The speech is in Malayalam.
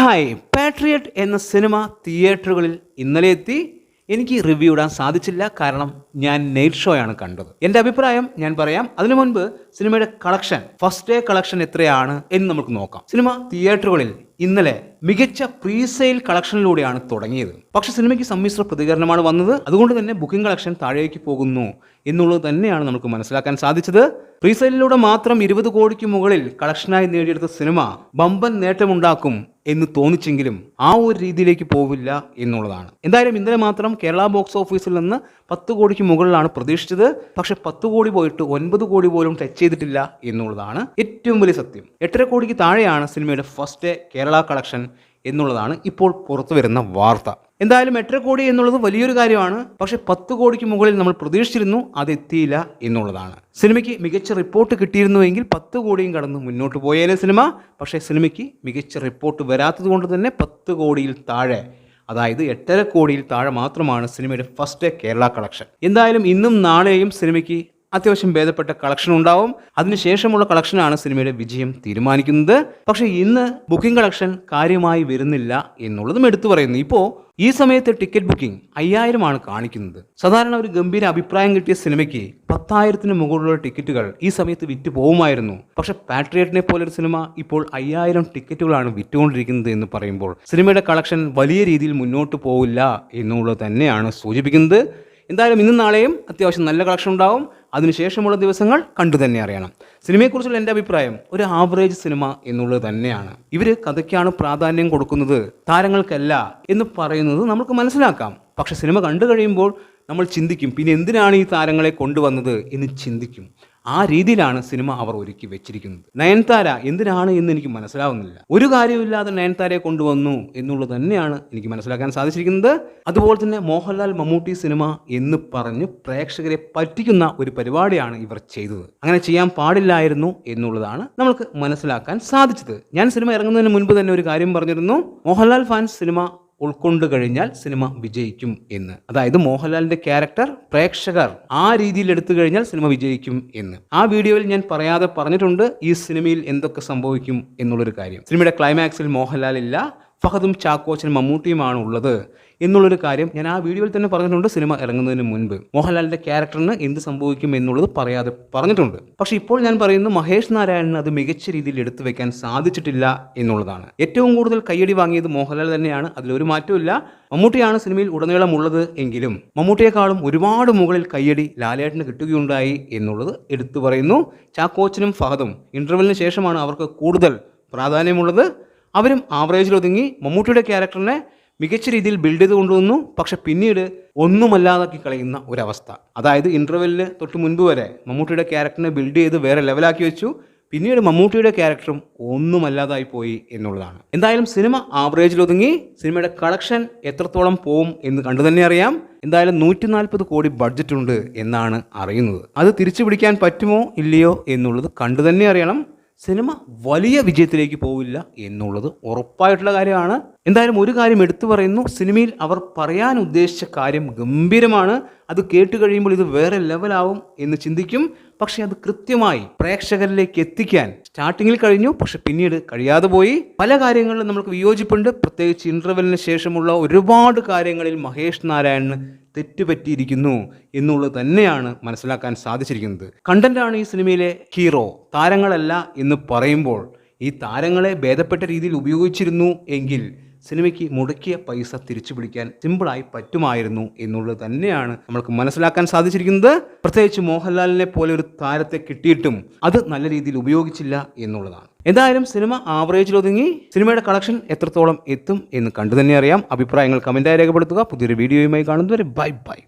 ഹായ്, പാട്രിയറ്റ് എന്ന സിനിമ തിയേറ്ററുകളിൽ ഇന്നലെ എത്തി. എനിക്ക് റിവ്യൂ ഇടാൻ സാധിച്ചില്ല, കാരണം ഞാൻ നൈറ്റ് ഷോ ആണ് കണ്ടത്. എൻ്റെ അഭിപ്രായം ഞാൻ പറയാം. അതിനു മുൻപ് സിനിമയുടെ കളക്ഷൻ, ഫസ്റ്റ് ഡേ കളക്ഷൻ എത്രയാണ് എന്ന് നമുക്ക് നോക്കാം. സിനിമ തിയേറ്ററുകളിൽ ഇന്നലെ മികച്ച പ്രീസെയിൽ കളക്ഷനിലൂടെയാണ് തുടങ്ങിയത്. പക്ഷെ സിനിമയ്ക്ക് സമ്മിശ്ര പ്രതികരണമാണ് വന്നത്. അതുകൊണ്ട് തന്നെ ബുക്കിംഗ് കളക്ഷൻ താഴേക്ക് പോകുന്നു എന്നുള്ളത് തന്നെയാണ് നമുക്ക് മനസ്സിലാക്കാൻ സാധിച്ചത്. പ്രീസെയിലിലൂടെ മാത്രം 20 കോടിക്ക് മുകളിൽ കളക്ഷനായി നേടിയെടുത്ത സിനിമ ബമ്പൻ നേട്ടമുണ്ടാക്കും എന്ന് തോന്നിച്ചെങ്കിലും ആ ഒരു രീതിയിലേക്ക് പോവില്ല എന്നുള്ളതാണ്. എന്തായാലും ഇന്നലെ മാത്രം കേരള ബോക്സ് ഓഫീസിൽ നിന്ന് 10 കോടിക്ക് മുകളിലാണ് പ്രതീക്ഷിച്ചത്. പക്ഷെ 10 കോടി പോയിട്ട് 9 കോടി പോലും ടച്ച് ചെയ്തിട്ടില്ല എന്നുള്ളതാണ് ഏറ്റവും വലിയ സത്യം. 8.5 കോടിക്ക് താഴെയാണ് സിനിമയുടെ ഫസ്റ്റ് ഡേ കേരള കളക്ഷൻ എന്നുള്ളതാണ് ഇപ്പോൾ പുറത്തു വരുന്ന വാർത്ത. എന്തായാലും 8.5 കോടി എന്നുള്ളത് വലിയൊരു കാര്യമാണ്. പക്ഷെ 10 കോടിക്ക് മുകളിൽ നമ്മൾ പ്രതീക്ഷിച്ചിരുന്നു, അത് എത്തിയില്ല എന്നുള്ളതാണ്. സിനിമയ്ക്ക് മികച്ച റിപ്പോർട്ട് കിട്ടിയിരുന്നുവെങ്കിൽ 10 കോടിയും കടന്ന് മുന്നോട്ട് പോയേനെ സിനിമ. പക്ഷേ സിനിമയ്ക്ക് മികച്ച റിപ്പോർട്ട് വരാത്തത് കൊണ്ട് തന്നെ 10 കോടിയിൽ താഴെ, അതായത് 8.5 കോടിയിൽ താഴെ മാത്രമാണ് സിനിമയുടെ ഫസ്റ്റ് ഡേ കേരള കളക്ഷൻ. എന്തായാലും ഇന്നും നാളെയും സിനിമയ്ക്ക് അത്യാവശ്യം ഭേദപ്പെട്ട കളക്ഷൻ ഉണ്ടാവും. അതിനുശേഷമുള്ള കളക്ഷനാണ് സിനിമയുടെ വിജയം തീരുമാനിക്കുന്നത്. പക്ഷേ ഇന്ന് ബുക്കിംഗ് കളക്ഷൻ കാര്യമായി വരുന്നില്ല എന്നുള്ളതും എടുത്തു പറയുന്നു. ഇപ്പോൾ ഈ സമയത്ത് ടിക്കറ്റ് ബുക്കിംഗ് 5000 ആണ് കാണിക്കുന്നത്. സാധാരണ ഒരു ഗംഭീര അഭിപ്രായം കിട്ടിയ സിനിമയ്ക്ക് 10,000-ന് മുകളിലുള്ള ടിക്കറ്റുകൾ ഈ സമയത്ത് വിറ്റ് പോകുമായിരുന്നു. പക്ഷെ പാട്രിയറ്റിനെ പോലൊരു സിനിമ ഇപ്പോൾ 5000 ടിക്കറ്റുകളാണ് വിറ്റുകൊണ്ടിരിക്കുന്നത് എന്ന് പറയുമ്പോൾ സിനിമയുടെ കളക്ഷൻ വലിയ രീതിയിൽ മുന്നോട്ട് പോവില്ല എന്നുള്ളത് തന്നെയാണ് സൂചിപ്പിക്കുന്നത്. എന്തായാലും ഇന്നും നാളെയും അത്യാവശ്യം നല്ല കളക്ഷൻ ഉണ്ടാവും. അതിനുശേഷമുള്ള ദിവസങ്ങൾ കണ്ടു തന്നെ അറിയണം. സിനിമയെക്കുറിച്ചുള്ള എൻ്റെ അഭിപ്രായം ഒരു ആവറേജ് സിനിമ എന്നുള്ളത് തന്നെയാണ്. ഇവർ കഥയ്ക്കാണ് പ്രാധാന്യം കൊടുക്കുന്നത്, താരങ്ങൾക്കല്ല എന്ന് പറയുന്നത് നമുക്ക് മനസ്സിലാക്കാം. പക്ഷെ സിനിമ കണ്ടു കഴിയുമ്പോൾ നമ്മൾ ചിന്തിക്കും, പിന്നെ എന്തിനാണ് ഈ താരങ്ങളെ കൊണ്ടുവന്നത് എന്ന് ചിന്തിക്കും. ആ രീതിയിലാണ് സിനിമ അവർ ഒരുക്കി വെച്ചിരിക്കുന്നത്. നയൻതാര എന്തിനാണ് എന്ന് എനിക്ക് മനസ്സിലാവുന്നില്ല. ഒരു കാര്യമില്ലാതെ നയൻതാരയെ കൊണ്ടുവന്നു എന്നുള്ളത് തന്നെയാണ് എനിക്ക് മനസ്സിലാക്കാൻ സാധിച്ചിരിക്കുന്നത്. അതുപോലെ തന്നെ മോഹൻലാൽ മമ്മൂട്ടി സിനിമ എന്ന് പറഞ്ഞ് പ്രേക്ഷകരെ പറ്റിക്കുന്ന ഒരു പരിപാടിയാണ് ഇവർ ചെയ്തത്. അങ്ങനെ ചെയ്യാൻ പാടില്ലായിരുന്നു എന്നുള്ളതാണ് നമുക്ക് മനസ്സിലാക്കാൻ സാധിച്ചത്. ഞാൻ സിനിമ ഇറങ്ങുന്നതിന് മുൻപ് തന്നെ ഒരു കാര്യം പറഞ്ഞിരുന്നു, മോഹൻലാൽ ഫാൻസ് സിനിമ ഉൾക്കൊണ്ടു കഴിഞ്ഞാൽ സിനിമ വിജയിക്കും എന്ന്. അതായത് മോഹൻലാലിന്റെ ക്യാരക്ടർ പ്രേക്ഷകർ ആ രീതിയിൽ എടുത്തു കഴിഞ്ഞാൽ സിനിമ വിജയിക്കും എന്ന്. ആ വീഡിയോയിൽ ഞാൻ പറയാതെ പറഞ്ഞിട്ടുണ്ട് ഈ സിനിമയിൽ എന്തൊക്കെ സംഭവിക്കും എന്നുള്ളൊരു കാര്യം. സിനിമയുടെ ക്ലൈമാക്സിൽ മോഹൻലാൽ ഇല്ല, ഫഹദും ചാക്കോച്ചനും മമ്മൂട്ടിയുമാണ് ഉള്ളത് എന്നുള്ളൊരു കാര്യം ഞാൻ ആ വീഡിയോയിൽ തന്നെ പറഞ്ഞിട്ടുണ്ട്. സിനിമ ഇറങ്ങുന്നതിന് മുൻപ് മോഹൻലാലിന്റെ ക്യാരക്ടറിന് എന്ത് സംഭവിക്കും എന്നുള്ളത് പറയാതെ പറഞ്ഞിട്ടുണ്ട്. പക്ഷെ ഇപ്പോൾ ഞാൻ പറയുന്നു, മഹേഷ് നാരായണന് അത് മികച്ച രീതിയിൽ എടുത്തു വെക്കാൻ സാധിച്ചിട്ടില്ല എന്നുള്ളതാണ്. ഏറ്റവും കൂടുതൽ കയ്യടി വാങ്ങിയത് മോഹൻലാൽ തന്നെയാണ്, അതിലൊരു മാറ്റമില്ല. മമ്മൂട്ടിയാണ് സിനിമയിൽ ഉടനീളം ഉള്ളത് എങ്കിലും മമ്മൂട്ടിയെക്കാളും ഒരുപാട് മുകളിൽ കയ്യടി ലാലേട്ടന് കിട്ടുകയുണ്ടായി എന്നുള്ളത് എടുത്തു പറയുന്നു. ചാക്കോച്ചനും ഫഹദും ഇന്റർവെല്ലിന് ശേഷമാണ് അവർക്ക് കൂടുതൽ പ്രാധാന്യമുള്ളത്. അവരും ആവറേജിലൊതുങ്ങി. മമ്മൂട്ടിയുടെ ക്യാരക്ടറിനെ മികച്ച രീതിയിൽ ബിൽഡ് ചെയ്ത് കൊണ്ടുവന്നു. പക്ഷെ പിന്നീട് ഒന്നുമല്ലാതാക്കി കളയുന്ന ഒരവസ്ഥ. അതായത് ഇൻ്റർവെല്ലിന് തൊട്ട് മുൻപ് വരെ മമ്മൂട്ടിയുടെ ക്യാരക്ടറിനെ ബിൽഡ് ചെയ്ത് വേറെ ലെവലാക്കി വെച്ചു. പിന്നീട് മമ്മൂട്ടിയുടെ ക്യാരക്ടറും ഒന്നുമല്ലാതായി പോയി എന്നുള്ളതാണ്. എന്തായാലും സിനിമ ആവറേജിലൊതുങ്ങി. സിനിമയുടെ കളക്ഷൻ എത്രത്തോളം പോവും എന്ന് കണ്ടു തന്നെ അറിയാം. എന്തായാലും 140 കോടി ബഡ്ജറ്റ് ഉണ്ട് എന്നാണ് അറിയുന്നത്. അത് തിരിച്ചു പിടിക്കാൻ പറ്റുമോ ഇല്ലയോ എന്നുള്ളത് കണ്ടു തന്നെ അറിയണം. സിനിമ വലിയ വിജയത്തിലേക്ക് പോവില്ല എന്നുള്ളത് ഉറപ്പായിട്ടുള്ള കാര്യമാണ്. എന്തായാലും ഒരു കാര്യം എടുത്തു പറയുന്നു, സിനിമയിൽ അവർ പറയാൻ ഉദ്ദേശിച്ച കാര്യം ഗംഭീരമാണ്. അത് കേട്ട് കഴിയുമ്പോൾ ഇത് വേറെ ലെവലാവും എന്ന് ചിന്തിക്കും. പക്ഷെ അത് കൃത്യമായി പ്രേക്ഷകരിലേക്ക് എത്തിക്കാൻ സ്റ്റാർട്ടിങ്ങിൽ കഴിഞ്ഞു, പക്ഷെ പിന്നീട് കഴിയാതെ പോയി. പല കാര്യങ്ങളിലും നമുക്ക് വിയോജിപ്പുണ്ട്. പ്രത്യേകിച്ച് ഇന്റർവെല്ലിന് ശേഷമുള്ള ഒരുപാട് കാര്യങ്ങളിൽ മഹേഷ് നാരായണന് തെറ്റുപറ്റിയിരിക്കുന്നു എന്നുള്ളത് തന്നെയാണ് മനസ്സിലാക്കാൻ സാധിച്ചിരിക്കുന്നത്. കണ്ടന്റാണ് ഈ സിനിമയിലെ ഹീറോ, താരങ്ങളല്ല എന്ന് പറയുമ്പോൾ ഈ താരങ്ങളെ ഭേദപ്പെട്ട രീതിയിൽ ഉപയോഗിച്ചിരുന്നു എങ്കിൽ സിനിമയ്ക്ക് മുടക്കിയ പൈസ തിരിച്ചു പിടിക്കാൻ സിമ്പിളായി പറ്റുമായിരുന്നു എന്നുള്ളത് തന്നെയാണ് നമ്മൾക്ക് മനസ്സിലാക്കാൻ സാധിച്ചിരിക്കുന്നത്. പ്രത്യേകിച്ച് മോഹൻലാലിനെ പോലെ ഒരു താരത്തെ കിട്ടിയിട്ടും അത് നല്ല രീതിയിൽ ഉപയോഗിച്ചില്ല എന്നുള്ളതാണ്. എന്തായാലും സിനിമ ആവറേജിലൊതുങ്ങി. സിനിമയുടെ കളക്ഷൻ എത്രത്തോളം എത്തും എന്ന് കണ്ടു തന്നെ അറിയാം. അഭിപ്രായങ്ങൾ കമന്റായി രേഖപ്പെടുത്തുക. പുതിയൊരു വീഡിയോയുമായി കാണുന്നവരെ ബൈ ബൈ.